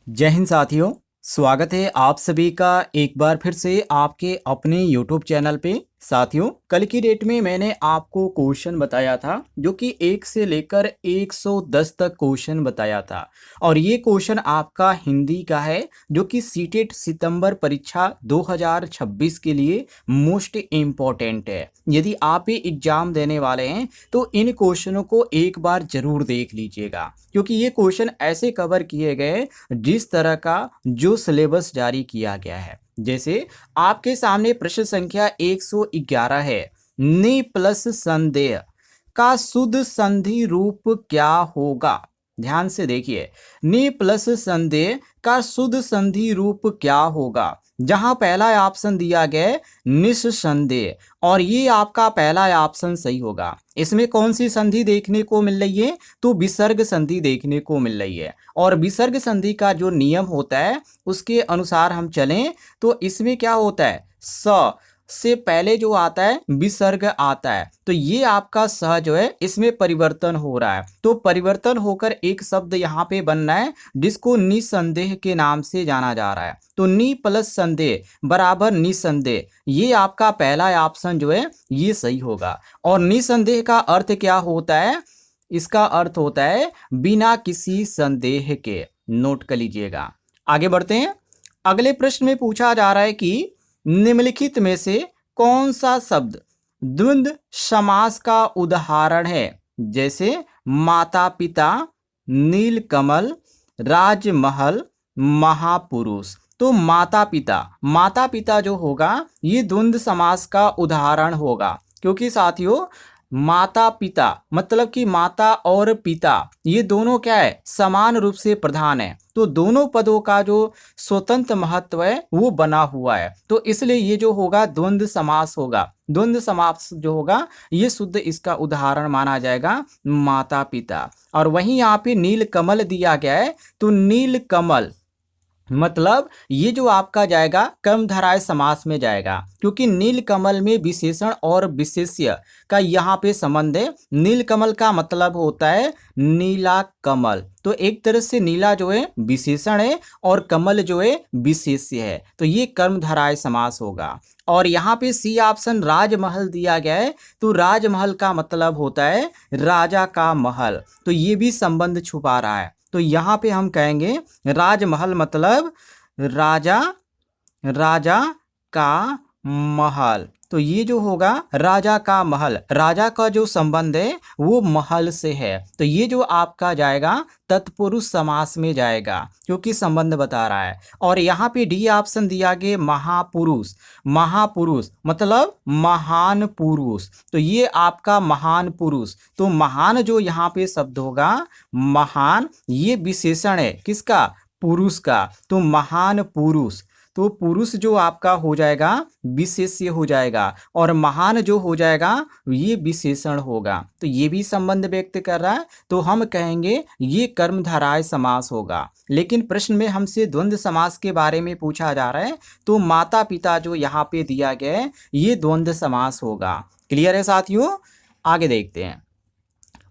जय हिंद साथियों। स्वागत है आप सभी का एक बार फिर से आपके अपने YouTube चैनल पे। साथियों, कल की डेट में मैंने आपको क्वेश्चन बताया था जो कि 1 से लेकर 110 तक क्वेश्चन बताया था और ये क्वेश्चन आपका हिंदी का है जो कि सीटेट सितंबर परीक्षा 2026 के लिए मोस्ट इम्पोर्टेंट है। यदि आप ये एग्जाम देने वाले हैं तो इन क्वेश्चनों को एक बार जरूर देख लीजिएगा, क्योंकि ये क्वेश्चन ऐसे कवर किए गए जिस तरह का जो सिलेबस जारी किया गया है। जैसे आपके सामने प्रश्न संख्या 111 है, नि प्लस संदेह का शुद्ध संधि रूप क्या होगा। ध्यान से देखिए, नि प्लस संदेह का शुद्ध संधि रूप क्या होगा। जहां पहला ऑप्शन दिया गया निस्संदेह और ये आपका पहला ऑप्शन सही होगा। इसमें कौन सी संधि देखने को मिल रही है, तो विसर्ग संधि देखने को मिल रही है। और विसर्ग संधि का जो नियम होता है उसके अनुसार हम चलें तो इसमें क्या होता है, स से पहले जो आता है विसर्ग आता है, तो ये आपका स जो है इसमें परिवर्तन हो रहा है। तो परिवर्तन होकर एक शब्द यहाँ पे बनना है जिसको निसंदेह के नाम से जाना जा रहा है। तो नि प्लस संदेह बराबर निसंदेह, ये आपका पहला ऑप्शन जो है ये सही होगा। और निसंदेह का अर्थ क्या होता है, इसका अर्थ होता है बिना किसी संदेह के। नोट कर लीजिएगा। आगे बढ़ते हैं। अगले प्रश्न में पूछा जा रहा है कि निम्नलिखित में से कौन सा शब्द द्वंद्व समास का उदाहरण है। जैसे माता पिता, नीलकमल, राजमहल, महापुरुष। तो माता पिता जो होगा ये द्वंद्व समास का उदाहरण होगा, क्योंकि साथियों माता पिता मतलब कि माता और पिता ये दोनों क्या है, समान रूप से प्रधान है। तो दोनों पदों का जो स्वतंत्र महत्व है वो बना हुआ है, तो इसलिए ये जो होगा द्वंद्व समास होगा। द्वंद्व समास जो होगा ये शुद्ध इसका उदाहरण माना जाएगा माता पिता। और वहीं यहाँ पे नीलकमल दिया गया है, तो नीलकमल मतलब ये जो आपका जाएगा कर्मधारय समास में जाएगा, क्योंकि नीलकमल में विशेषण और विशेष्य का यहाँ पे संबंध है। नीलकमल का मतलब होता है नीला कमल, तो एक तरह से नीला जो है विशेषण है और कमल जो है विशेष्य है, तो ये कर्मधारय समास होगा। और यहाँ पे सी ऑप्शन राजमहल दिया गया है, तो राजमहल का मतलब होता है राजा का महल, तो ये भी संबंध छुपा रहा है। तो यहाँ पे हम कहेंगे राजमहल मतलब राजा का महल, तो ये जो होगा राजा का महल, राजा का जो संबंध है वो महल से है, तो ये जो आपका जाएगा तत्पुरुष समास में जाएगा, क्योंकि संबंध बता रहा है। और यहाँ पे डी ऑप्शन दिया गया महापुरुष मतलब महान पुरुष, तो ये आपका महान पुरुष। तो महान जो यहाँ पे शब्द होगा महान, ये विशेषण है किसका, पुरुष का, तो महान पुरुष। तो पुरुष जो आपका हो जाएगा विशेष्य हो जाएगा और महान जो हो जाएगा ये विशेषण होगा, तो ये भी संबंध व्यक्त कर रहा है, तो हम कहेंगे ये कर्मधारय समास होगा। लेकिन प्रश्न में हमसे द्वंद्व समास के बारे में पूछा जा रहा है, तो माता पिता जो यहाँ पे दिया गया है ये द्वंद्व समास होगा। क्लियर है साथियों। आगे देखते हैं।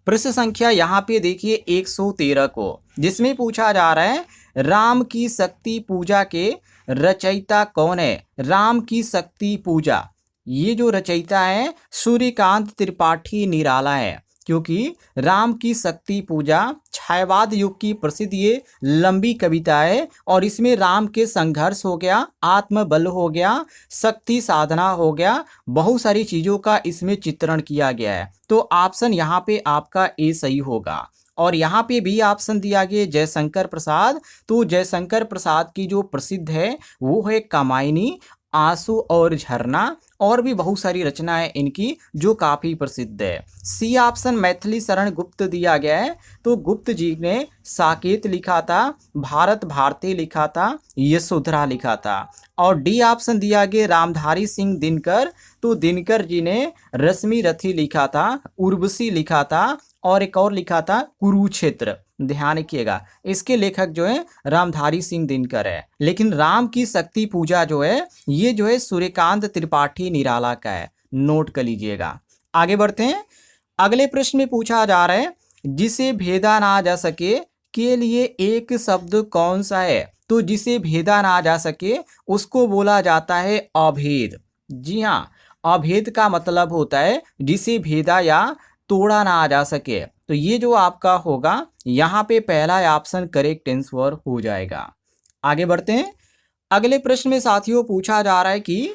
प्रश्न संख्या यहाँ पे देखिए 113 को, जिसमें पूछा जा रहा है राम की शक्ति पूजा के रचयिता कौन है। राम की शक्ति पूजा ये जो रचयिता है सूर्यकांत त्रिपाठी निराला है, क्योंकि राम की शक्ति पूजा छायावाद युग की प्रसिद्ध ये लंबी कविता है और इसमें राम के संघर्ष हो गया, आत्मबल हो गया, शक्ति साधना हो गया, बहुत सारी चीज़ों का इसमें चित्रण किया गया है। तो ऑप्शन यहाँ पे आपका ए सही होगा। और यहाँ पे भी ऑप्शन दिया गया जयशंकर प्रसाद, तो जयशंकर प्रसाद की जो प्रसिद्ध है वो है कामायनी, आंसू और झरना, और भी बहुत सारी रचनाएं इनकी जो काफ़ी प्रसिद्ध है। सी ऑप्शन मैथिली शरण गुप्त दिया गया है, तो गुप्त जी ने साकेत लिखा था, भारत भारती लिखा था, यशोधरा लिखा था। और डी ऑप्शन दिया गया रामधारी सिंह दिनकर, तो दिनकर जी ने रश्मि रथी लिखा था, उर्वशी लिखा था, और एक और लिखा था कुरुक्षेत्र। ध्यान रखिएगा इसके लेखक जो है रामधारी सिंह दिनकर है। लेकिन राम की शक्ति पूजा जो है ये जो है सूर्यकांत त्रिपाठी निराला का है। नोट कर लीजिएगा। आगे बढ़ते हैं। अगले प्रश्न में पूछा जा रहा है जिसे भेदा ना जा सके के लिए एक शब्द कौन सा है? तो जिसे भेदा ना जा सके उसको बोला जाता है अभेद। जी हाँ, अभेद का मतलब होता है जिसे भेदा या तोड़ा ना जा सके। तो ये जो आपका होगा यहाँ पे पहला ऑप्शन करेक्ट आंसर हो जाएगा। आगे बढ़ते हैं। अगले प्रश्न में साथियों पूछा जा रहा है कि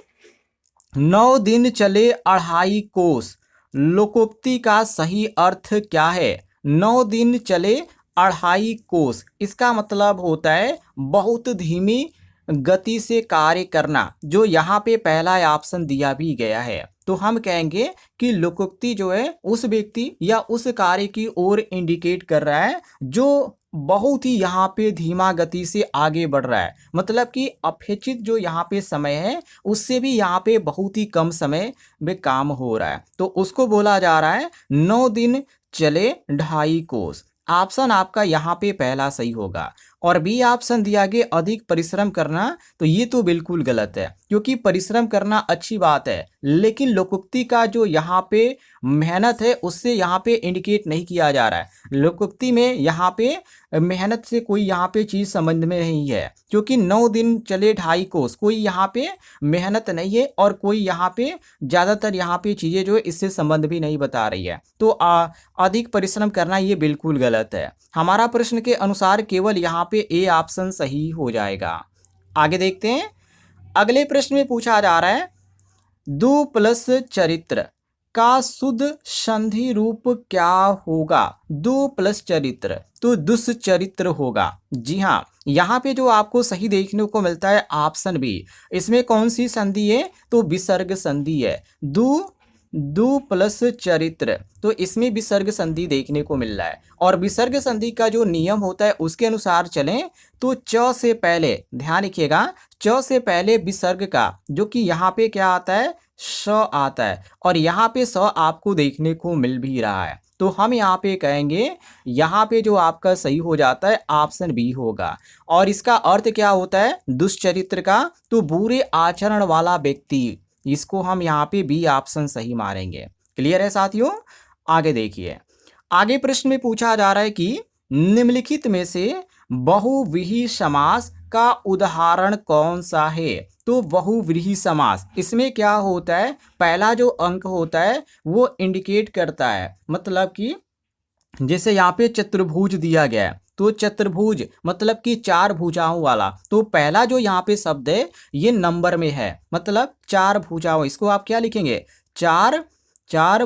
9 दिन चले 2.5 कोस, लोकोक्ति का सही अर्थ क्या है? 9 दिन चले 2.5 कोस, इसका मतलब होता है बहुत धीमी गति से कार्य करना, जो यहाँ पे पहला ऑप्शन दिया भी गया है। तो हम कहेंगे कि लोकोक्ति जो है उस व्यक्ति या उस कार्य की ओर इंडिकेट कर रहा है जो बहुत ही यहाँ पे धीमा गति से आगे बढ़ रहा है। मतलब कि अपेक्षित जो यहाँ पे समय है उससे भी यहाँ पे बहुत ही कम समय में काम हो रहा है। तो उसको बोला जा रहा है 9 दिन चले 2.5 कोस। ऑप्शन आपका यहाँ पे पहला सही होगा। और बी ऑप्शन दिया गया अधिक परिश्रम करना, तो ये तो बिल्कुल गलत है, क्योंकि परिश्रम करना अच्छी बात है, लेकिन लोकोक्ति का जो यहाँ पे मेहनत है उससे यहाँ पे इंडिकेट नहीं किया जा रहा है। लोकोक्ति में यहाँ पे मेहनत से कोई यहाँ पे चीज़ संबंध में नहीं है, क्योंकि 9 दिन चले 2.5 कोस, कोई यहाँ पे मेहनत नहीं है और कोई यहाँ पे ज़्यादातर यहाँ पे चीज़ें जो है इससे संबंध भी नहीं बता रही है। तो अधिक परिश्रम करना ये बिल्कुल गलत है। हमारा प्रश्न के अनुसार केवल यहाँ पे ए ऑप्शन सही हो जाएगा। आगे देखते हैं। अगले प्रश्न में पूछा जा रहा है 2 प्लस चरित्र का शुद्ध संधि रूप क्या होगा? 2 प्लस चरित्र तो दुष्चरित्र होगा। जी हाँ, यहाँ पे जो आपको सही देखने को मिलता है ऑप्शन बी। इसमें कौन सी संधि है? तो विसर्ग संधि है। 2 प्लस चरित्र, तो इसमें विसर्ग संधि देखने को मिल रहा है। और विसर्ग संधि का जो नियम होता है उसके अनुसार चलें तो च से पहले, ध्यान रखिएगा, च से पहले विसर्ग का जो कि यहाँ पे क्या आता है? स आता है, और यहाँ पे स आपको देखने को मिल भी रहा है। तो हम यहाँ पे कहेंगे यहाँ पे जो आपका सही हो जाता है ऑप्शन बी होगा। और इसका अर्थ क्या होता है दुष्चरित्र का? तो बुरे आचरण वाला व्यक्ति, इसको हम यहाँ पे बी ऑप्शन सही मारेंगे। क्लियर है साथियों? आगे देखिए। आगे प्रश्न में पूछा जा रहा है कि निम्नलिखित में से बहुव्रीहि समास का उदाहरण कौन सा है? तो बहुव्रीहि समास, इसमें क्या होता है? पहला जो अंक होता है वो इंडिकेट करता है, मतलब कि जैसे यहाँ पे चतुर्भुज दिया गया है, तो चतुर्भुज मतलब कि 4 भुजाओं वाला। तो पहला जो यहाँ पे शब्द है ये नंबर में है, मतलब 4 भुजाओं। इसको आप क्या लिखेंगे? 4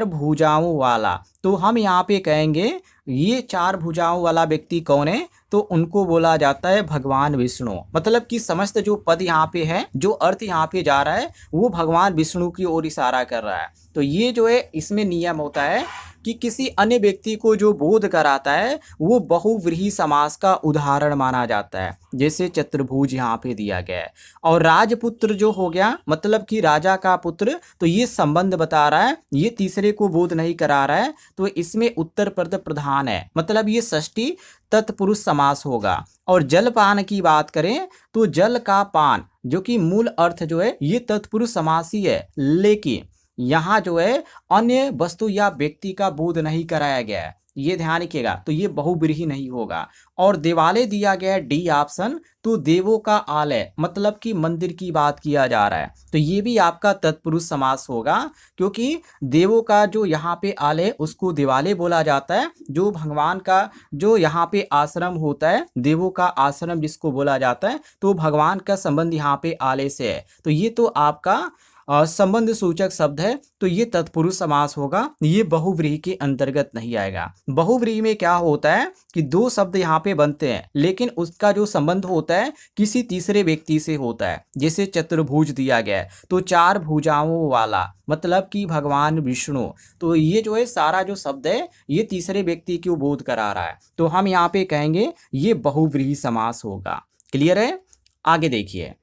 भुजाओं वाला। तो हम यहाँ पे कहेंगे ये 4 भुजाओं वाला व्यक्ति कौन है? तो उनको बोला जाता है भगवान विष्णु। मतलब कि समस्त जो पद यहाँ पे है, जो अर्थ यहाँ पे जा रहा है वो भगवान विष्णु की ओर इशारा कर रहा है। तो ये जो है इसमें नियम होता है कि किसी अन्य व्यक्ति को जो बोध कराता है वो बहुव्रीहि समास का उदाहरण माना जाता है, जैसे चतुर्भुज यहाँ पे दिया गया है। और राजपुत्र जो हो गया, मतलब कि राजा का पुत्र, तो ये संबंध बता रहा है, ये तीसरे को बोध नहीं करा रहा है। तो इसमें उत्तर पद प्रधान है, मतलब ये षष्ठी तत्पुरुष समास होगा। और जलपान की बात करें तो जल का पान, जो कि मूल अर्थ जो है ये तत्पुरुष समास ही है, लेकिन यहाँ जो है अन्य वस्तु या व्यक्ति का बोध नहीं कराया गया है, ये ध्यान रखिएगा। तो ये बहुव्रीहि नहीं होगा। और देवालय दिया गया है डी ऑप्शन, तो देवों का आलय मतलब कि मंदिर की बात किया जा रहा है, तो ये भी आपका तत्पुरुष समास होगा, क्योंकि देवों का जो यहाँ पे आलय उसको देवालय बोला जाता है। जो भगवान का जो यहाँ पे आश्रम होता है, देवों का आश्रम जिसको बोला जाता है, तो भगवान का संबंध यहाँ पे आलय से है। तो ये तो आपका संबंध सूचक शब्द है, तो ये तत्पुरुष समास होगा, ये बहुव्रीहि के अंतर्गत नहीं आएगा। बहुव्रीहि में क्या होता है कि 2 शब्द यहाँ पे बनते हैं, लेकिन उसका जो संबंध होता है किसी तीसरे व्यक्ति से होता है। जैसे चतुर्भुज दिया गया है, तो 4 भुजाओं वाला, मतलब कि भगवान विष्णु। तो ये जो है सारा जो शब्द है ये तीसरे व्यक्ति को बोध करा रहा है, तो हम यहाँ पे कहेंगे ये बहुव्रीहि समास होगा। क्लियर है? आगे देखिए।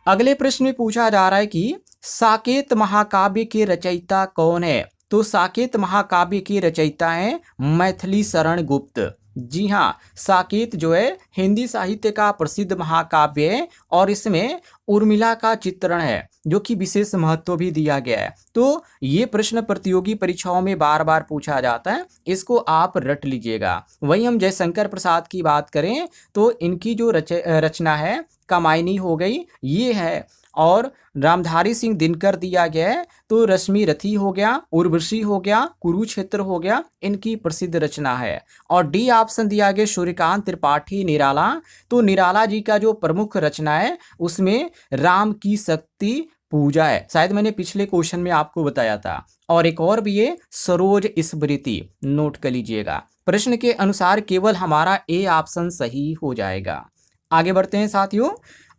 अगले प्रश्न में पूछा जा रहा है कि साकेत महाकाव्य के रचयिता कौन है? तो साकेत महाकाव्य के रचयिता हैं मैथिली शरण गुप्त। जी हाँ, साकेत जो है हिंदी साहित्य का प्रसिद्ध महाकाव्य है और इसमें उर्मिला का चित्रण है जो कि विशेष महत्व भी दिया गया है। तो ये प्रश्न प्रतियोगी परीक्षाओं में बार बार पूछा जाता है, इसको आप रट लीजिएगा। वहीं हम जयशंकर प्रसाद की बात करें तो इनकी जो रचना है कामायनी हो गई ये है, और रामधारी सिंह दिनकर दिया गया है तो रश्मि रथी हो गया, उर्वशी हो गया, कुरुक्षेत्र हो गया, इनकी प्रसिद्ध रचना है। और डी ऑप्शन दिया गया सूर्यकांत त्रिपाठी निराला, तो निराला जी का जो प्रमुख रचना है उसमें राम की शक्ति पूजा है, शायद मैंने पिछले क्वेश्चन में आपको बताया था। और एक और भी है सरोज स्मृति, नोट कर लीजिएगा। प्रश्न के अनुसार केवल हमारा ए ऑप्शन सही हो जाएगा। आगे बढ़ते हैं साथियों,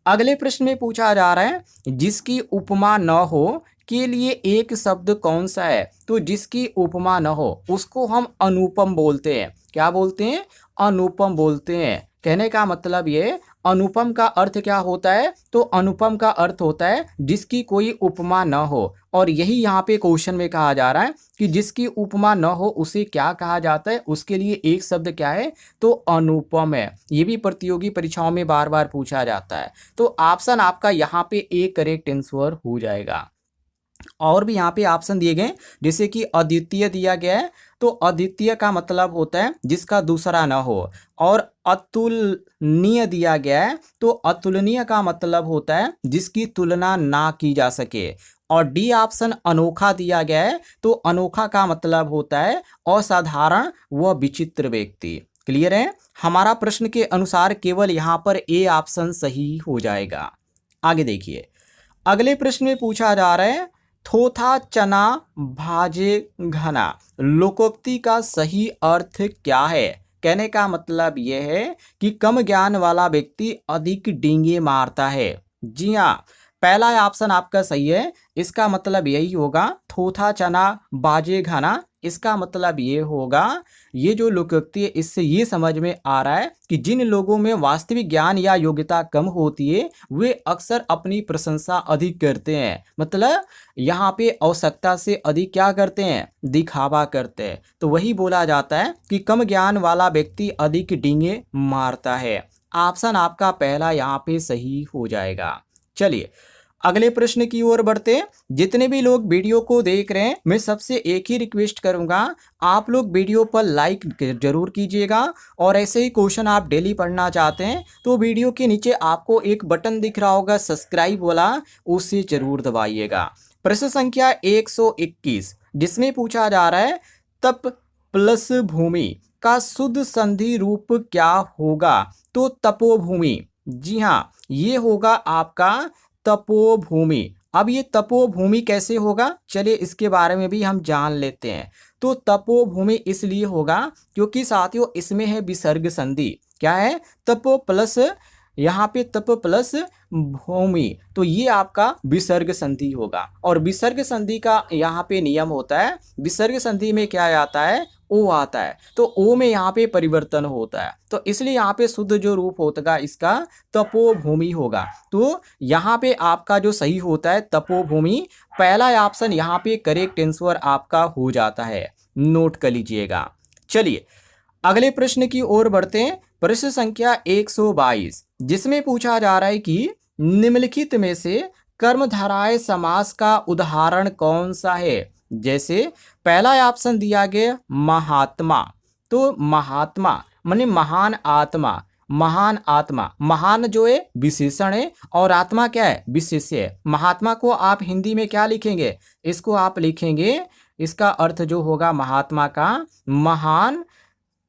अगले प्रश्न में पूछा जा रहा है जिसकी उपमा न हो के लिए एक शब्द कौन सा है। तो जिसकी उपमा न हो उसको हम अनुपम बोलते हैं। क्या बोलते हैं? अनुपम बोलते हैं। कहने का मतलब ये, अनुपम का अर्थ क्या होता है? तो अनुपम का अर्थ होता है जिसकी कोई उपमा न हो, और यही यहाँ पे क्वेश्चन में कहा जा रहा है कि जिसकी उपमा न हो उसे क्या कहा जाता है, उसके लिए एक शब्द क्या है? तो अनुपम है। ये भी प्रतियोगी परीक्षाओं में बार बार पूछा जाता है। तो ऑप्शन आपका यहाँ पे ए करेक्ट आंसर हो जाएगा। और भी यहाँ पे ऑप्शन दिए गए, जैसे कि अद्वितीय दिया गया है, तो अद्वितीय का मतलब होता है जिसका दूसरा न हो। और अतुलनीय दिया गया है, तो अतुलनीय का मतलब होता है जिसकी तुलना ना की जा सके। और डी ऑप्शन अनोखा दिया गया है, तो अनोखा का मतलब होता है असाधारण व विचित्र व्यक्ति। क्लियर है? हमारा प्रश्न के अनुसार केवल यहाँ पर ए ऑप्शन सही हो जाएगा। आगे देखिए, अगले प्रश्न में पूछा जा रहा है थोथा चना भाजे घना, लोकोक्ति का सही अर्थ क्या है? कहने का मतलब यह है कि कम ज्ञान वाला व्यक्ति अधिक डींगे मारता है। जी हाँ, पहला ऑप्शन आपका सही है। इसका मतलब यही होगा, थोथा चना बाजे घना, इसका मतलब ये होगा, ये जो लोकोक्ति है इससे ये समझ में आ रहा है कि जिन लोगों में वास्तविक ज्ञान या योग्यता कम होती है वे अक्सर अपनी प्रशंसा अधिक करते हैं। मतलब यहाँ पे आवश्यकता से अधिक क्या करते हैं? दिखावा करते हैं। तो वही बोला जाता है कि कम ज्ञान वाला व्यक्ति अधिक डींगे मारता है। ऑप्शन आपका पहला यहाँ पे सही हो जाएगा। चलिए अगले प्रश्न की ओर बढ़ते हैं। जितने भी लोग वीडियो को देख रहे हैं, मैं सबसे एक ही रिक्वेस्ट करूंगा, आप लोग वीडियो पर लाइक जरूर कीजिएगा। और ऐसे ही क्वेश्चन आप डेली पढ़ना चाहते हैं तो वीडियो के नीचे आपको एक बटन दिख रहा होगा सब्सक्राइब वाला, उसे जरूर दबाइएगा। प्रश्न संख्या 121, जिसमें पूछा जा रहा है तप प्लस भूमि का शुद्ध संधि रूप क्या होगा? तो तपोभूमि। जी हाँ, ये होगा आपका तपोभूमि। अब ये तपोभूमि कैसे होगा, चलिए इसके बारे में भी हम जान लेते हैं। तो तपोभूमि इसलिए होगा क्योंकि साथियों इसमें है विसर्ग संधि। क्या है? तपो प्लस, यहाँ पे तप प्लस भूमि, तो ये आपका विसर्ग संधि होगा। और विसर्ग संधि का यहाँ पे नियम होता है, विसर्ग संधि में क्या आता है? ओ आता है, तो ओ में यहाँ पे परिवर्तन होता है, तो इसलिए यहाँ पे शुद्ध जो रूप होगा इसका तपोभूमि होगा। तो यहाँ पे आपका जो सही होता है तपोभूमि, पहला ऑप्शन यहाँ पे करेक्ट आंसर आपका हो जाता है, नोट कर लीजिएगा। चलिए अगले प्रश्न की ओर बढ़ते हैं। प्रश्न संख्या 122, जिसमें पूछा जा रहा है कि निम्नलिखित में से कर्मधारय समास का उदाहरण कौन सा है? जैसे पहला ऑप्शन दिया गया महात्मा, तो महात्मा माने महान आत्मा। महान आत्मा, महान जो है विशेषण है और आत्मा क्या है? विशेष्य है। महात्मा को आप हिंदी में क्या लिखेंगे? इसको आप लिखेंगे, इसका अर्थ जो होगा महात्मा का महान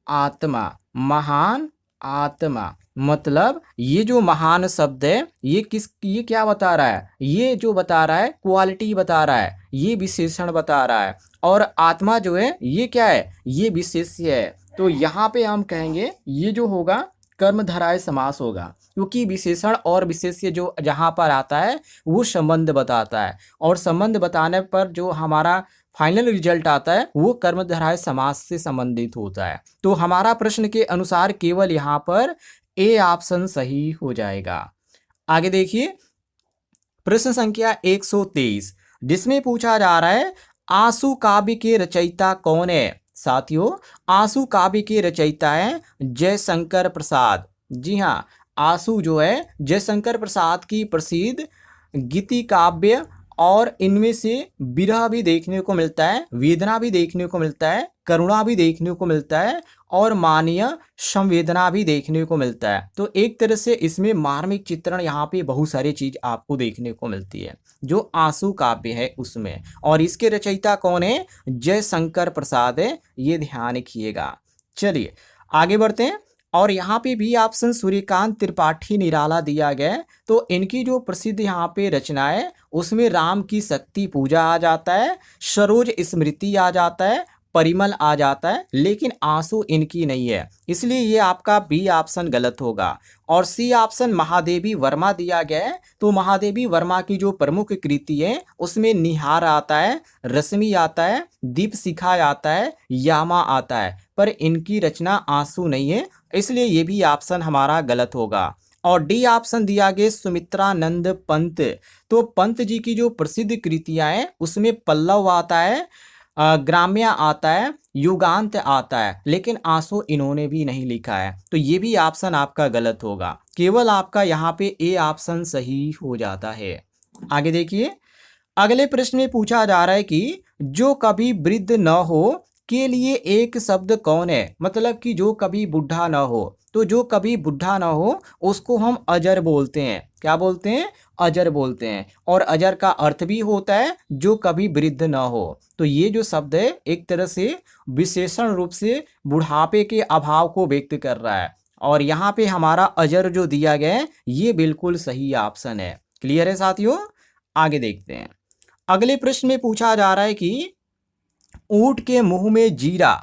आत्मा। महान आत्मा मतलब ये जो महान शब्द है ये क्या बता रहा है? ये जो बता रहा है क्वालिटी बता रहा है, ये विशेषण बता रहा है। और आत्मा जो है ये क्या है? ये विशेष्य है। तो यहाँ पे हम कहेंगे ये जो होगा कर्मधारय समास होगा, क्योंकि विशेषण और विशेष्य जो जहाँ पर आता है वो संबंध बताता है, और संबंध बताने पर जो हमारा फाइनल रिजल्ट आता है वो कर्मधारय समास से संबंधित होता है। तो हमारा प्रश्न के अनुसार केवल यहाँ पर ए ऑप्शन सही हो जाएगा। आगे देखिए प्रश्न संख्या 123, जिसमें पूछा जा रहा है आंसू काव्य के रचयिता कौन है? साथियों, आंसू काव्य के रचयिता है जयशंकर प्रसाद। जी हाँ, आंसू जो है जयशंकर प्रसाद की प्रसिद्ध गीति काव्य, और इनमें से विरह भी देखने को मिलता है, वेदना भी देखने को मिलता है, करुणा भी देखने को मिलता है, और मानवीय संवेदना भी देखने को मिलता है। तो एक तरह से इसमें मार्मिक चित्रण यहाँ पे बहुत सारी चीज आपको देखने को मिलती है जो आंसू काव्य है उसमें। और इसके रचयिता कौन है? जयशंकर प्रसाद है, ये ध्यान रखिएगा। चलिए आगे बढ़ते हैं। और यहाँ पे भी ऑप्शन सूर्यकांत त्रिपाठी निराला दिया गया है। तो इनकी जो प्रसिद्ध यहाँ पे रचना है उसमें राम की शक्ति पूजा आ जाता है, सरोज स्मृति आ जाता है, परिमल आ जाता है, लेकिन आंसू इनकी नहीं है, इसलिए ये आपका बी ऑप्शन गलत होगा। और सी ऑप्शन महादेवी वर्मा दिया गया है। तो महादेवी वर्मा की जो प्रमुख कृति है उसमें निहार आता है, रश्मि आता है, दीप शिखा आता है, यामा आता है, पर इनकी रचना आंसू नहीं है, इसलिए ये भी ऑप्शन हमारा गलत होगा। और डी ऑप्शन दिया गया सुमित्रानंद पंत। तो पंत जी की जो प्रसिद्ध कृतियां हैं उसमें पल्लव आता है, ग्राम्य आता है, युगांत आता है, लेकिन आंसू इन्होंने भी नहीं लिखा है, तो ये भी ऑप्शन आपका गलत होगा। केवल आपका यहाँ पे ए ऑप्शन सही हो जाता है। आगे देखिए, अगले प्रश्न में पूछा जा रहा है कि जो कभी वृद्ध न हो के लिए एक शब्द कौन है? मतलब कि जो कभी बुढ़ा न हो, तो जो कभी बुढ़ा न हो उसको हम अजर बोलते हैं। क्या बोलते हैं? अजर बोलते हैं। और अजर का अर्थ भी होता है जो कभी वृद्ध न हो। तो ये जो शब्द है एक तरह से विशेषण रूप से बुढ़ापे के अभाव को व्यक्त कर रहा है, और यहाँ पे हमारा अजर जो दिया गया है ये बिल्कुल सही ऑप्शन है। क्लियर है साथियों? आगे देखते हैं। अगले प्रश्न में पूछा जा रहा है कि ऊंट के मुंह में जीरा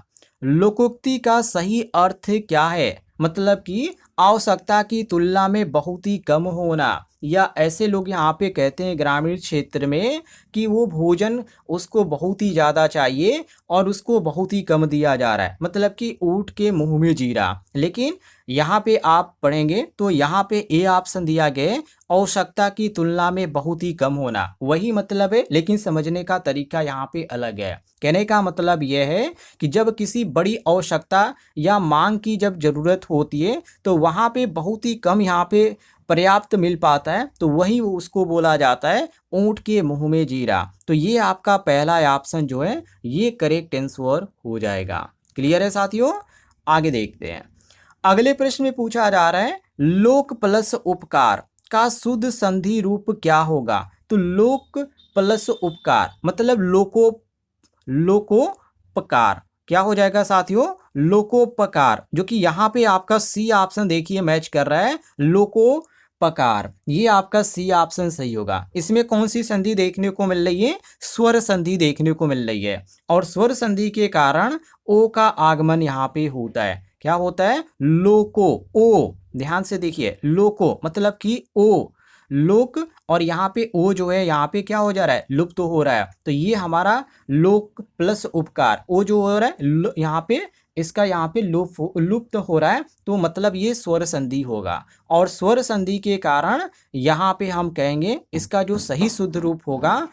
लोकोक्ति का सही अर्थ क्या है? मतलब कि आवश्यकता की तुलना में बहुत ही कम होना, या ऐसे लोग यहाँ पे कहते हैं ग्रामीण क्षेत्र में कि वो भोजन उसको बहुत ही ज़्यादा चाहिए और उसको बहुत ही कम दिया जा रहा है, मतलब कि ऊंट के मुंह में जीरा। लेकिन यहाँ पे आप पढ़ेंगे तो यहाँ पे ए ऑप्शन दिया गया आवश्यकता की तुलना में बहुत ही कम होना, वही मतलब है, लेकिन समझने का तरीका यहाँ पे अलग है। कहने का मतलब यह है कि जब किसी बड़ी आवश्यकता या मांग की जब जरूरत होती है तो वहाँ पे बहुत ही कम यहाँ पे पर्याप्त मिल पाता है, तो वही उसको बोला जाता है ऊंट के मुंह में जीरा। तो ये आपका पहला ऑप्शन जो है ये करेक्ट आंसर हो जाएगा। क्लियर है साथियों? आगे देखते हैं। अगले प्रश्न में पूछा जा रहा है लोक प्लस उपकार का शुद्ध संधि रूप क्या होगा? तो लोक प्लस उपकार मतलब लोकोपकार क्या हो जाएगा साथियों? लोकोपकार, जो कि यहाँ पे आपका सी ऑप्शन देखिए मैच कर रहा है, लोकोपकार, ये आपका सी ऑप्शन सही होगा। इसमें कौन सी संधि देखने को मिल रही है? स्वर संधि देखने को मिल रही है, और स्वर संधि के कारण ओ का आगमन यहाँ पे होता है। क्या होता है? लोको, ओ, ध्यान से देखिए, लोको मतलब कि ओ, लोक, और यहाँ पे ओ जो है यहाँ पे क्या हो जा रहा है? लुप्त तो हो रहा है। तो ये हमारा लोक प्लस उपकार, ओ जो हो रहा है यहाँ पे इसका यहाँ पे लुप्त हो रहा है, तो मतलब ये स्वर संधि होगा। और स्वर संधि के कारण यहाँ पे हम कहेंगे इसका जो सही शुद्ध रूप होगा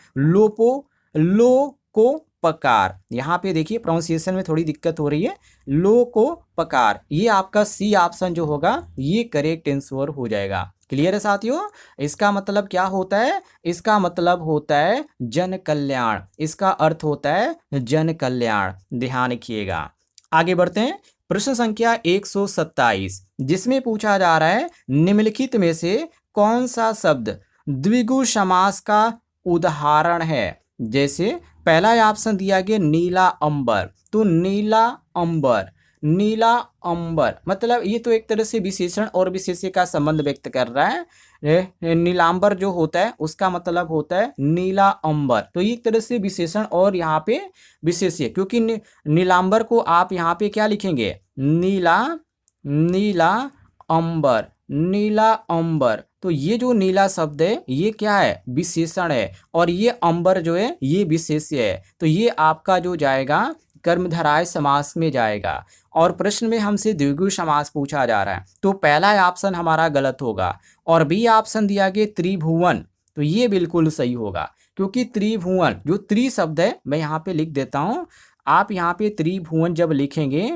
लोकोपकार। यहाँ पे देखिए प्रोनाउंसिएशन में थोड़ी दिक्कत हो रही है, लोकोपकार, ये आपका सी ऑप्शन जो होगा ये करेक्ट आंसर हो जाएगा। क्लियर है साथियों? इसका मतलब क्या होता है? इसका मतलब होता है जन कल्याण, इसका अर्थ होता है जन कल्याण, ध्यान रखिएगा। आगे बढ़ते हैं। प्रश्न संख्या 127 जिसमें पूछा जा रहा है निम्नलिखित में से कौन सा शब्द द्विगु समास का उदाहरण है? जैसे पहला ऑप्शन दिया गया नीला अंबर, तो नीला अंबर, नीला अंबर मतलब ये तो एक तरह से विशेषण और विशेष्य का संबंध व्यक्त कर रहा है। नीलांबर जो होता है उसका मतलब होता है नीला अंबर, तो ये एक तरह से विशेषण और यहाँ पे विशेष्य, क्योंकि नीलांबर को आप यहाँ पे क्या लिखेंगे? नीला, नीला अंबर, नीला अंबर। तो ये जो नीला शब्द है ये क्या है? विशेषण है, और ये अंबर जो है ये विशेष्य है। तो ये आपका जो जाएगा कर्मधारय समास में जाएगा। और प्रश्न में हमसे द्विगु समास पूछा जा रहा है, तो पहला ऑप्शन हमारा गलत होगा। और बी ऑप्शन दिया गया त्रिभुवन, तो ये बिल्कुल सही होगा, क्योंकि त्रिभुवन जो त्रि शब्द है मैं यहाँ पे लिख देता हूँ, आप यहाँ पे त्रिभुवन जब लिखेंगे,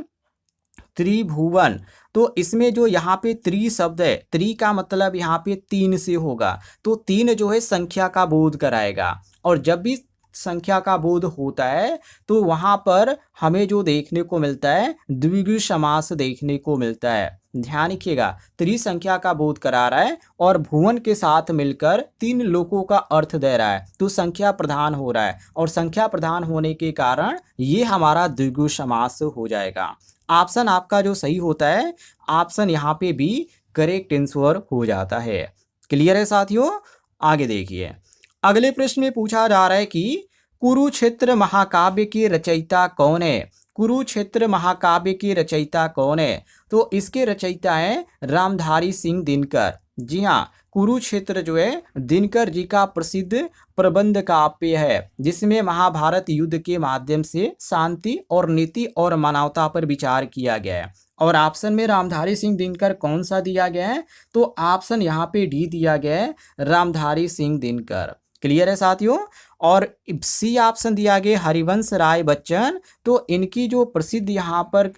त्रिभुवन, तो इसमें जो यहाँ पे त्रि शब्द है, त्रि का मतलब यहाँ पे तीन से होगा, तो तीन जो है संख्या का बोध कराएगा। और जब भी संख्या का बोध होता है तो वहाँ पर हमें जो देखने को मिलता है द्विगु समास देखने को मिलता है। ध्यान रखिएगा, त्रि संख्या का बोध करा रहा है और भुवन के साथ मिलकर तीन लोकों का अर्थ दे रहा है, तो संख्या प्रधान हो रहा है, और संख्या प्रधान होने के कारण ये हमारा द्विगु समास हो जाएगा। ऑप्शन आपका जो सही होता है, ऑप्शन यहाँ पे भी करेक्ट आंसर हो जाता है। क्लियर है साथियों? आगे देखिए, अगले प्रश्न में पूछा जा रहा है कि कुरुक्षेत्र महाकाव्य के रचयिता कौन है? कुरुक्षेत्र महाकाव्य के रचयिता कौन है? तो इसके रचयिता हैं रामधारी सिंह दिनकर। जी हाँ, कुरुक्षेत्र जो है दिनकर जी का प्रसिद्ध प्रबंध काव्य है, जिसमें महाभारत युद्ध के माध्यम से शांति और नीति और मानवता पर विचार किया गया है। और ऑप्शन में रामधारी सिंह दिनकर कौन सा दिया गया है? तो ऑप्शन यहाँ पे डी दिया गया है, रामधारी सिंह दिनकर। क्लियर है साथियों? और सी ऑप्शन दिया गया हरिवंश राय बच्चन, तो इनकी जो प्रसिद्ध यहाँ पर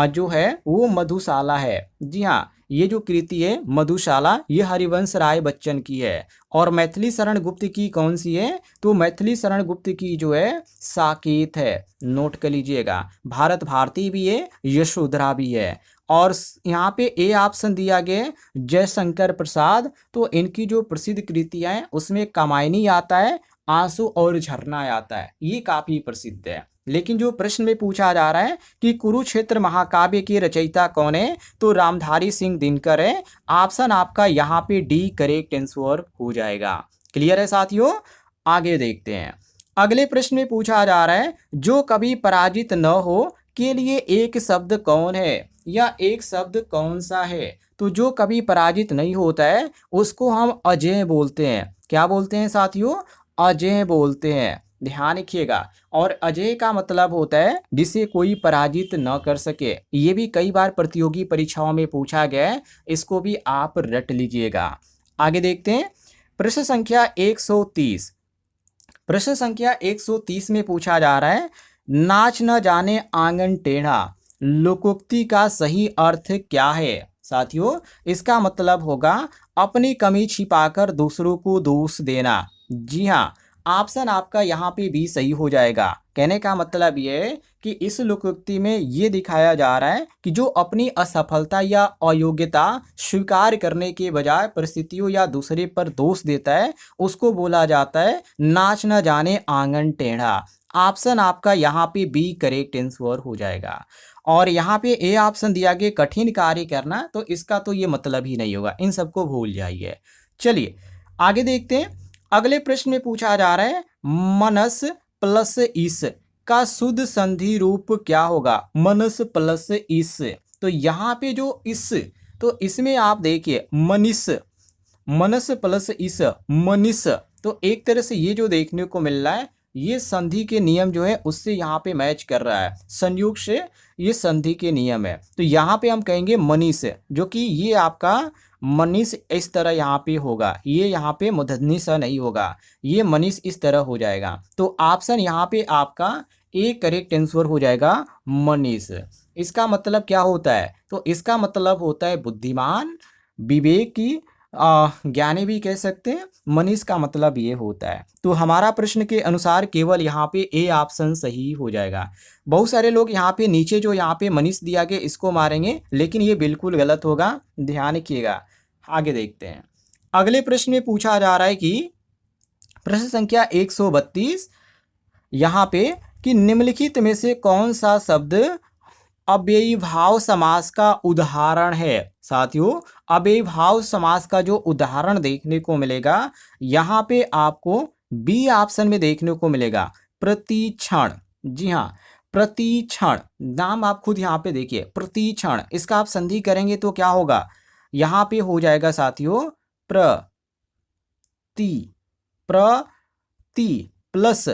जो है वो मधुशाला है। जी हाँ, ये जो कृति है मधुशाला, ये हरिवंश राय बच्चन की है। और मैथिली शरण गुप्त की कौन सी है? तो मैथिली शरण गुप्त की जो है साकेत है, नोट कर लीजिएगा। भारत भारती भी है, यशोधरा भी है। और यहाँ पे ए ऑप्शन दिया गया जयशंकर प्रसाद, तो इनकी जो प्रसिद्ध कृतियां हैं उसमें कामायनी आता है, आंसू और झरना आता है, ये काफी प्रसिद्ध है। लेकिन जो प्रश्न में पूछा जा रहा है कि कुरुक्षेत्र महाकाव्य के रचयिता कौन है, तो रामधारी सिंह दिनकर है। ऑप्शन आपका यहाँ पे डी करेक्ट आंसर हो जाएगा। क्लियर है साथियों? आगे देखते हैं, अगले प्रश्न में पूछा जा रहा है जो कभी पराजित न हो के लिए एक शब्द कौन है, या एक शब्द कौन सा है? तो जो कभी पराजित नहीं होता है उसको हम अजेय बोलते हैं। क्या बोलते हैं साथियों? अजेय बोलते हैं। ध्यान रखिएगा। और अजेय का मतलब होता है जिसे कोई पराजित न कर सके। ये भी कई बार प्रतियोगी परीक्षाओं में पूछा गया है, इसको भी आप रट लीजिएगा। आगे देखते हैं, प्रश्न संख्या 130। प्रश्न संख्या 130 में पूछा जा रहा है नाच न जाने आंगन टेढ़ा लोकोक्ति का सही अर्थ क्या है? साथियों, इसका मतलब होगा अपनी कमी छिपाकर दूसरों को दोष देना। जी हाँ, ऑप्शन आपका यहाँ पे भी सही हो जाएगा। कहने का मतलब ये है कि इस लोकोक्ति में ये दिखाया जा रहा है कि जो अपनी असफलता या अयोग्यता स्वीकार करने के बजाय परिस्थितियों या दूसरे पर दोष देता है, उसको बोला जाता है नाच न जाने आंगन टेढ़ा। ऑप्शन आपका यहाँ पे बी करेक्ट आंसर हो जाएगा। और यहाँ पे ए ऑप्शन दिया गया कठिन कार्य करना, तो इसका तो ये मतलब ही नहीं होगा, इन सबको भूल जाइए। चलिए आगे देखते हैं, अगले प्रश्न में पूछा जा रहा है मनस प्लस इस का शुद्ध संधि रूप क्या होगा? मनस प्लस इस, तो यहाँ पे जो इस, तो इसमें आप देखिए मनीष, मनस प्लस इस मनीष, तो एक तरह से ये जो देखने को मिल रहा है ये संधि के नियम जो है उससे यहाँ पे मैच कर रहा है, संयोग से ये संधि के नियम है। तो यहाँ पे हम कहेंगे मनीष, जो कि ये आपका मनीष इस तरह यहाँ पे होगा, ये यहाँ पे मूर्धन्य स नहीं होगा, ये मनीष इस तरह हो जाएगा। तो ऑप्शन यहाँ पे आपका ए करेक्ट आंसर हो जाएगा, मनीष। इसका मतलब क्या होता है? तो इसका मतलब होता है बुद्धिमान, विवेकी, ज्ञानी भी कह सकते हैं। मनीष का मतलब ये होता है। तो हमारा प्रश्न के अनुसार केवल यहाँ पे ए ऑप्शन सही हो जाएगा। बहुत सारे लोग यहाँ पे नीचे जो यहाँ पे मनीष दिया गया इसको मारेंगे, लेकिन ये बिल्कुल गलत होगा, ध्यान रखिएगा। आगे देखते हैं, अगले प्रश्न में पूछा जा रहा है कि प्रश्न संख्या 132 यहाँ पे कि निम्नलिखित में से कौन सा शब्द अव्ययीभाव समास का उदाहरण है? साथियों, अव्ययीभाव समास का जो उदाहरण देखने को मिलेगा यहाँ पे आपको बी ऑप्शन में देखने को मिलेगा, प्रतिक्षण। जी हाँ, प्रतिक्षण, नाम आप खुद यहाँ पे देखिए, प्रतिक्षण। इसका आप संधि करेंगे तो क्या होगा? यहाँ पे हो जाएगा साथियों प्रति प्लस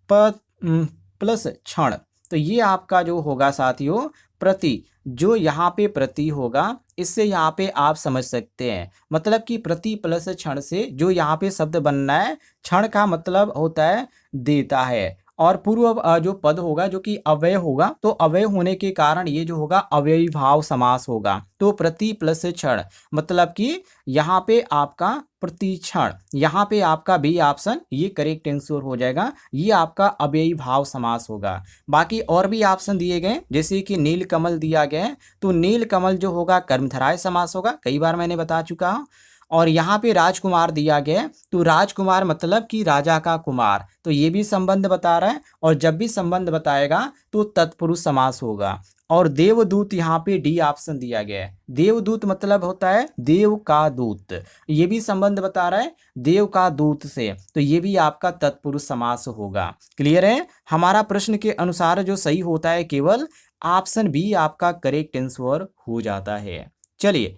प्लस क्षण। तो ये आपका जो होगा साथियों प्रति, जो यहाँ पे प्रति होगा इससे यहाँ पे आप समझ सकते हैं, मतलब कि प्रति प्लस क्षण से जो यहाँ पे शब्द बनना है, क्षण का मतलब होता है देता है, और पूर्व जो पद होगा जो कि अव्यय होगा, तो अव्यय होने के कारण ये जो होगा अव्ययी भाव समास होगा। तो प्रति प्लस क्षण मतलब कि यहाँ पे आपका प्रतिक्षण, यहाँ पे आपका बी ऑप्शन ये करेक्ट आंसर हो जाएगा। ये आपका अव्ययी भाव समास होगा। बाकी और भी ऑप्शन दिए गए जैसे कि नील कमल दिया गया है, तो नील कमल जो होगा कर्मधारय समास होगा, कई बार मैंने बता चुका हूँ। और यहाँ पे राजकुमार दिया गया है, तो राजकुमार मतलब कि राजा का कुमार, तो ये भी संबंध बता रहा है। और जब भी संबंध बताएगा तो तत्पुरुष समास होगा। और देवदूत यहाँ पे डी ऑप्शन दिया गया है। देवदूत मतलब होता है देव का दूत, ये भी संबंध बता रहा है देव का दूत से, तो ये भी आपका तत्पुरुष समास होगा। क्लियर है? हमारा प्रश्न के अनुसार जो सही होता है केवल ऑप्शन बी आपका करेक्ट आंसर हो जाता है। चलिए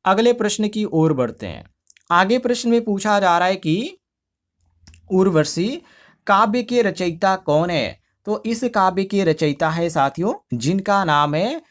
अगले प्रश्न की ओर बढ़ते हैं। आगे प्रश्न में पूछा जा रहा है कि उर्वशी काव्य के रचयिता कौन है? तो इस काव्य के रचयिता है साथियों जिनका नाम है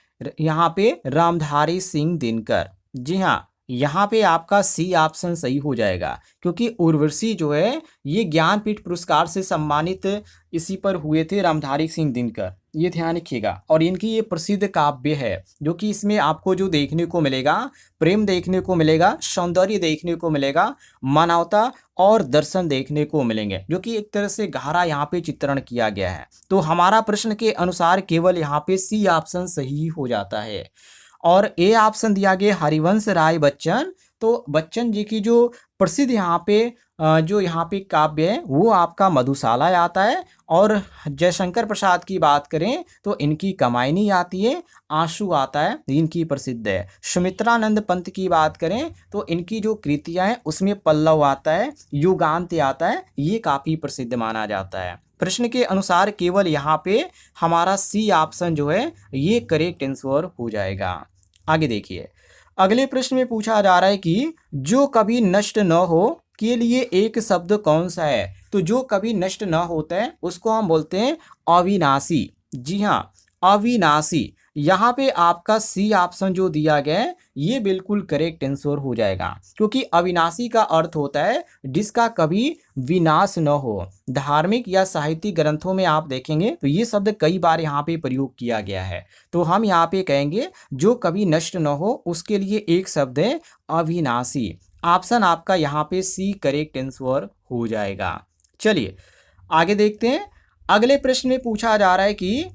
यहाँ पे रामधारी सिंह दिनकर। जी हाँ, यहाँ पे आपका सी ऑप्शन सही हो जाएगा, क्योंकि उर्वशी जो है ये ज्ञानपीठ पुरस्कार से सम्मानित इसी पर हुए थे रामधारी सिंह दिनकर, ये ध्यान रखिएगा। और इनकी ये प्रसिद्ध काव्य है जो कि इसमें आपको जो देखने को मिलेगा प्रेम देखने को मिलेगा, सौंदर्य देखने को मिलेगा, मानवता और दर्शन देखने को मिलेंगे, जो कि एक तरह से गहरा यहाँ पे चित्रण किया गया है। तो हमारा प्रश्न के अनुसार केवल यहाँ पे सी ऑप्शन सही हो जाता है। और ए ऑप्शन दिया गया हरिवंश राय बच्चन, तो बच्चन जी की जो प्रसिद्ध यहाँ पे जो यहाँ पे काव्य है वो आपका मधुशाला आता है। और जयशंकर प्रसाद की बात करें तो इनकी कमायनी आती है, आंसू आता है, इनकी प्रसिद्ध है। सुमित्रानंद पंत की बात करें तो इनकी जो कृतियां हैं उसमें पल्लव आता है, युगांत आता है, ये काफ़ी प्रसिद्ध माना जाता है। प्रश्न के अनुसार केवल यहाँ पे हमारा सी ऑप्शन जो है ये करेक्ट आंसर हो जाएगा। आगे देखिए अगले प्रश्न में पूछा जा रहा है कि जो कभी नष्ट न हो के लिए एक शब्द कौन सा है? तो जो कभी नष्ट न होता है उसको हम बोलते हैं अविनाशी। जी हाँ, अविनाशी। यहाँ पे आपका सी ऑप्शन जो दिया गया है ये बिल्कुल करेक्ट आंसर हो जाएगा, क्योंकि अविनाशी का अर्थ होता है जिसका कभी विनाश न हो। धार्मिक या साहित्यिक ग्रंथों में आप देखेंगे तो ये शब्द कई बार यहाँ पे प्रयोग किया गया है। तो हम यहाँ पे कहेंगे जो कभी नष्ट न हो उसके लिए एक शब्द है अविनाशी। ऑप्शन आपका यहाँ पे सी करेक्ट आंसर हो जाएगा। चलिए आगे देखते हैं। अगले प्रश्न में पूछा जा रहा है कि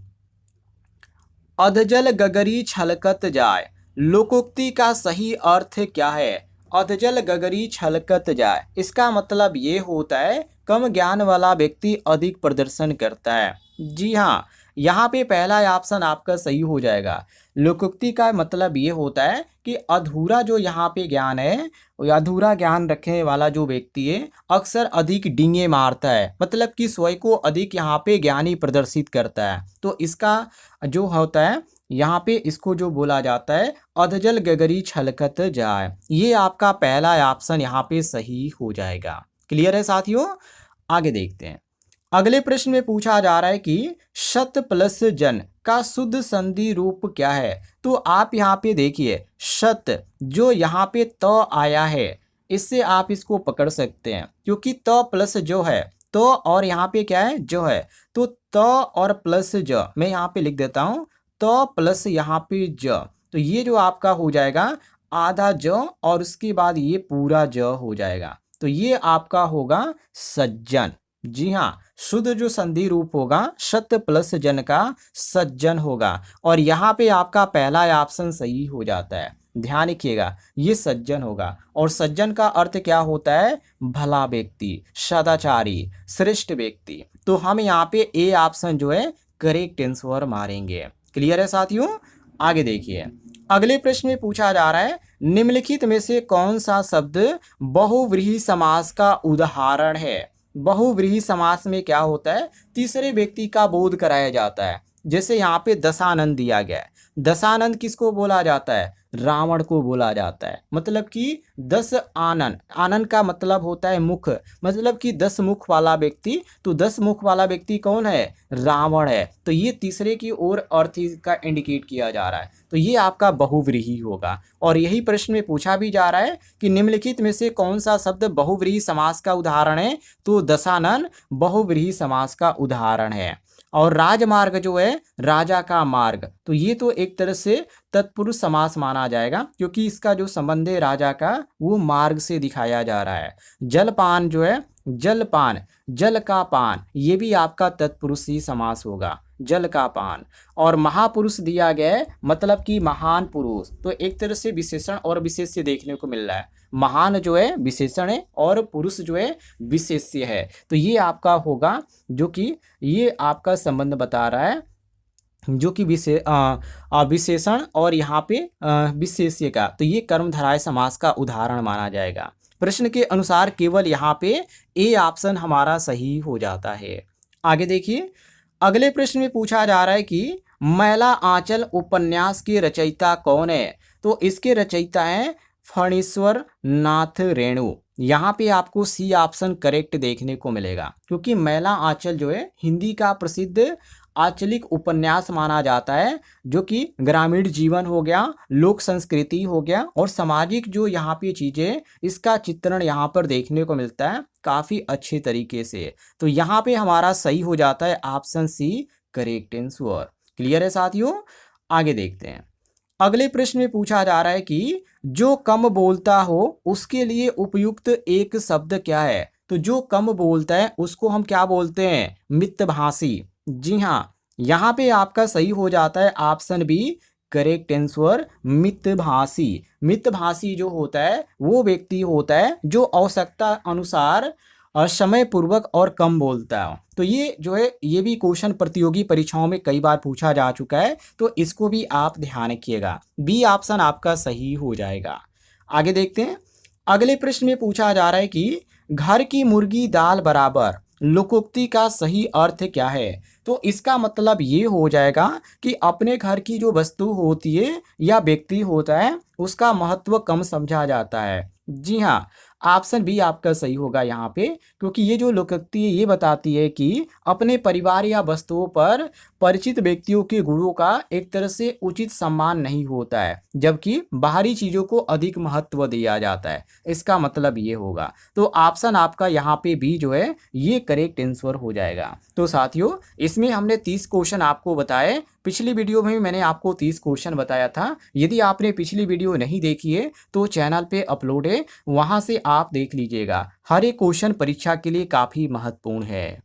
अधजल गगरी छलकत जाए, लोकोक्ति का सही अर्थ क्या है? अधजल गगरी छलकत जाए, इसका मतलब ये होता है कम ज्ञान वाला व्यक्ति अधिक प्रदर्शन करता है। जी हाँ, यहाँ पे पहला ऑप्शन आपका सही हो जाएगा। लोकोक्ति का मतलब ये होता है कि अधूरा जो यहाँ पे ज्ञान है, अधूरा ज्ञान रखने वाला जो व्यक्ति है अक्सर अधिक डींगे मारता है, मतलब कि स्वयं को अधिक यहाँ पे ज्ञानी प्रदर्शित करता है। तो इसका जो होता है यहाँ पे इसको जो बोला जाता है अधजल गगरी छलकत जाए, ये आपका पहला ऑप्शन यहाँ पे सही हो जाएगा। क्लियर है साथियों? आगे देखते हैं। अगले प्रश्न में पूछा जा रहा है कि शत प्लस जन का शुद्ध संधि रूप क्या है? तो आप यहाँ पे देखिए शत जो यहाँ पे त आया है इससे आप इसको पकड़ सकते हैं, क्योंकि त प्लस जो है तो और यहाँ पे क्या है जो है, तो त और प्लस ज मैं यहाँ पे लिख देता हूँ त प्लस यहाँ पे ज, तो ये जो आपका हो जाएगा आधा ज और उसके बाद ये पूरा ज हो जाएगा, तो ये आपका होगा सज्जन। जी हाँ, शुद्ध जो संधि रूप होगा शत प्लस जन का सज्जन होगा। और यहाँ पे आपका पहला ऑप्शन सही हो जाता है, ध्यान रखिएगा ये सज्जन होगा। और सज्जन का अर्थ क्या होता है? भला व्यक्ति, सदाचारी, श्रेष्ठ व्यक्ति। तो हम यहाँ पे ए ऑप्शन जो है करेक्ट आंसर मारेंगे। क्लियर है साथियों? आगे देखिए अगले प्रश्न में पूछा जा रहा है निम्नलिखित में से कौन सा शब्द बहुव्रीहि समास का उदाहरण है? बहुव्रीहि समास में क्या होता है? तीसरे व्यक्ति का बोध कराया जाता है। जैसे यहाँ पे दशानंद दिया गया है, दशानंद किसको बोला जाता है? रावण को बोला जाता है। मतलब कि 10 आनन, आनन का मतलब होता है मुख, मतलब कि 10 मुख वाला व्यक्ति, तो 10 मुख वाला व्यक्ति कौन है? रावण है। तो ये तीसरे की ओर अर्थ का इंडिकेट किया जा रहा है, तो ये आपका बहुव्रीहि होगा। और यही प्रश्न में पूछा भी जा रहा है कि निम्नलिखित में से कौन सा शब्द बहुव्रीहि समास का उदाहरण है? तो दशानन बहुव्रीहि समास का उदाहरण है। और राजमार्ग जो है राजा का मार्ग, तो ये तो एक तरह से तत्पुरुष समास माना जाएगा, क्योंकि इसका जो संबंध है राजा का वो मार्ग से दिखाया जा रहा है। जलपान जो है, जलपान, जल का पान, ये भी आपका तत्पुरुषी समास होगा, जल का पान। और महापुरुष दिया गया है, मतलब कि महान पुरुष, तो एक तरह से विशेषण और विशेष्य देखने को मिल रहा है। महान जो है विशेषण है और पुरुष जो है विशेष्य है। तो ये आपका होगा, जो कि ये आपका संबंध बता रहा है, जो कि विशेषण और यहाँ पे विशेष्य का, तो ये कर्मधारय समास का उदाहरण माना जाएगा। प्रश्न के अनुसार केवल यहाँ पे ए ऑप्शन हमारा सही हो जाता है। आगे देखिए, अगले प्रश्न में पूछा जा रहा है कि मैला आंचल उपन्यास के रचयिता कौन है? तो इसके रचयिता हैं फणीश्वर नाथ रेणु। यहाँ पे आपको सी ऑप्शन करेक्ट देखने को मिलेगा, क्योंकि मैला आंचल जो है हिंदी का प्रसिद्ध आंचलिक उपन्यास माना जाता है, जो कि ग्रामीण जीवन हो गया, लोक संस्कृति हो गया और सामाजिक जो यहाँ पे चीज़ें, इसका चित्रण यहाँ पर देखने को मिलता है काफ़ी अच्छे तरीके से। तो यहाँ पे हमारा सही हो जाता है option c correct answer. Clear है साथियों? आगे देखते हैं। अगले प्रश्न में पूछा जा रहा है कि जो कम बोलता हो उसके लिए उपयुक्त एक शब्द क्या है? तो जो कम बोलता है उसको हम क्या बोलते हैं? मितभाषी। जी हाँ, यहाँ पे आपका सही हो जाता है ऑप्शन बी करेक्ट आंसर, मितभाषी। मितभाषी जो होता है वो व्यक्ति होता है जो आवश्यकता अनुसार समय पूर्वक और कम बोलता है। तो ये जो है ये भी क्वेश्चन प्रतियोगी परीक्षाओं में कई बार पूछा जा चुका है, तो इसको भी आप ध्यान रखिएगा। बी ऑप्शन आपका सही हो जाएगा। आगे देखते हैं। अगले प्रश्न में पूछा जा रहा है कि घर की मुर्गी दाल बराबर लोकोक्ति का सही अर्थ क्या है? तो इसका मतलब ये हो जाएगा कि अपने घर की जो वस्तु होती है या व्यक्ति होता है उसका महत्व कम समझा जाता है। जी हाँ, ऑप्शन बी आपका सही होगा यहाँ पे, क्योंकि ये जो लोकोक्ति है ये बताती है कि अपने परिवार या वस्तुओं पर परिचित व्यक्तियों के गुणों का एक तरह से उचित सम्मान नहीं होता है, जबकि बाहरी चीज़ों को अधिक महत्व दिया जाता है। इसका मतलब ये होगा। तो ऑप्शन आपका यहाँ पे बी जो है ये करेक्ट आंसर हो जाएगा। तो साथियों, इसमें हमने 30 क्वेश्चन आपको बताए। पिछली वीडियो में मैंने आपको 30 क्वेश्चन बताया था। यदि आपने पिछली वीडियो नहीं देखी है तो चैनल पे अपलोड है, वहां से आप देख लीजिएगा। हर एक क्वेश्चन परीक्षा के लिए काफ़ी महत्वपूर्ण है।